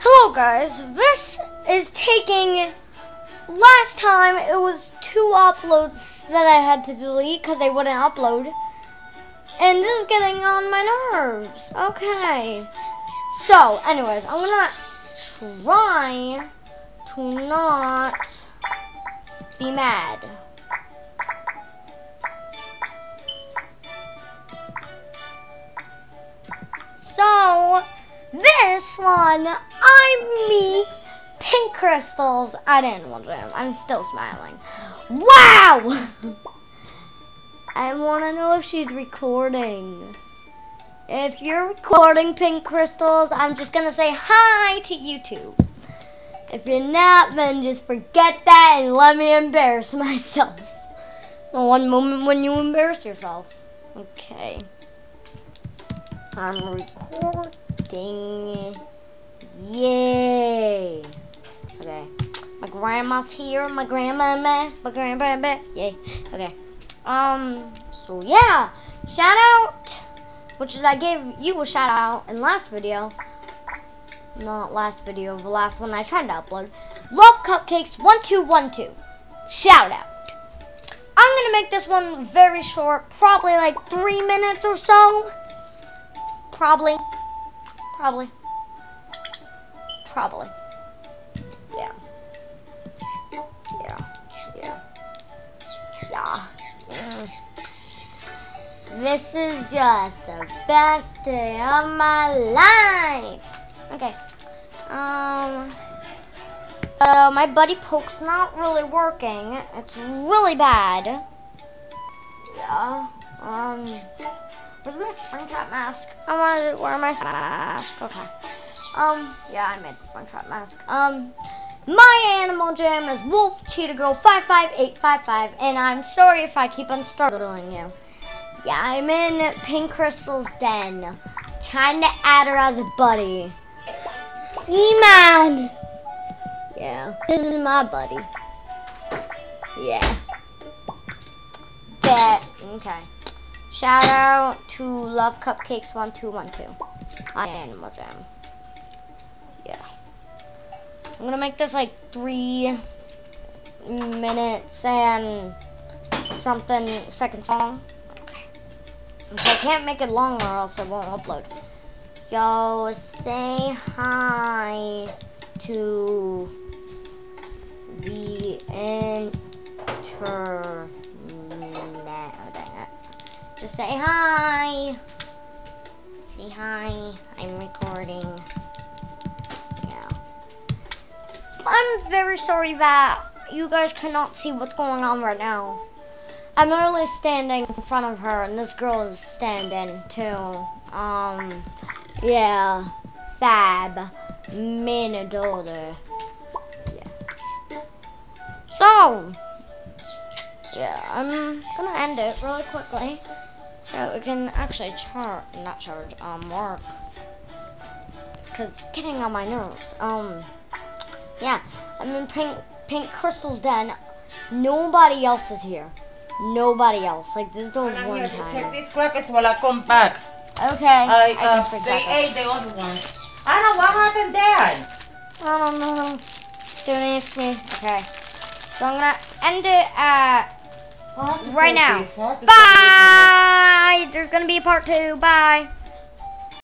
Hello guys, this is taking, last time it was 2 uploads that I had to delete because they wouldn't upload. And this is getting on my nerves. Okay. So, anyways, I'm gonna try to not be mad. So, this one, I'm me, Pink Crystals. I didn't want them. I'm still smiling. Wow! I want to know if she's recording. If you're recording, Pink Crystals, I'm just going to say hi to YouTube. If you're not, then just forget that and let me embarrass myself. One moment when you embarrass yourself. Okay. I'm recording. Yay. Okay. My grandma's here. My grandma. Yay. Okay. So yeah. Shout out. Which is I gave you a shout out in last video. Not last video, the last one I tried to upload. Love Cupcakes 1212. Shout out. I'm gonna make this one very short, probably like 3 minutes or so. Probably. Yeah. This is just the best day of my life. Okay. So my buddy poke's not really working. It's really bad. Yeah. Where's my Springtrap mask? I want to wear my mask. Okay. Yeah, I made the Springtrap mask. My animal jam is Wolf Cheetah Girl 55855, and I'm sorry if I keep on startling you. Yeah, I'm in Pink Crystal's den, trying to add her as a buddy. E-Man! Yeah, this is my buddy. Yeah. Bet. Okay. Shout out to Love Cupcakes 1212 on Animal Jam. Yeah. I'm gonna make this like 3 minutes and something seconds long. Okay, I can't make it longer or else it won't upload. So say hi to the internet. Just say hi. Say hi. I'm recording. Yeah. I'm very sorry that you guys cannot see what's going on right now. I'm literally standing in front of her, and this girl is standing too. Yeah. Fab. Minute older. Yeah. So. Yeah, I'm gonna end it really quickly so we can actually work. Cause it's getting on my nerves. Yeah, I'm in Pink Crystal's den. Nobody else is here. Nobody else. Like this is the one time. Check these crackers while I come back. Okay. They ate the other ones. I don't know what happened there. I don't know. Don't ask me. Okay. So I'm gonna end it at right now. Bye! There's gonna be a part 2. Bye!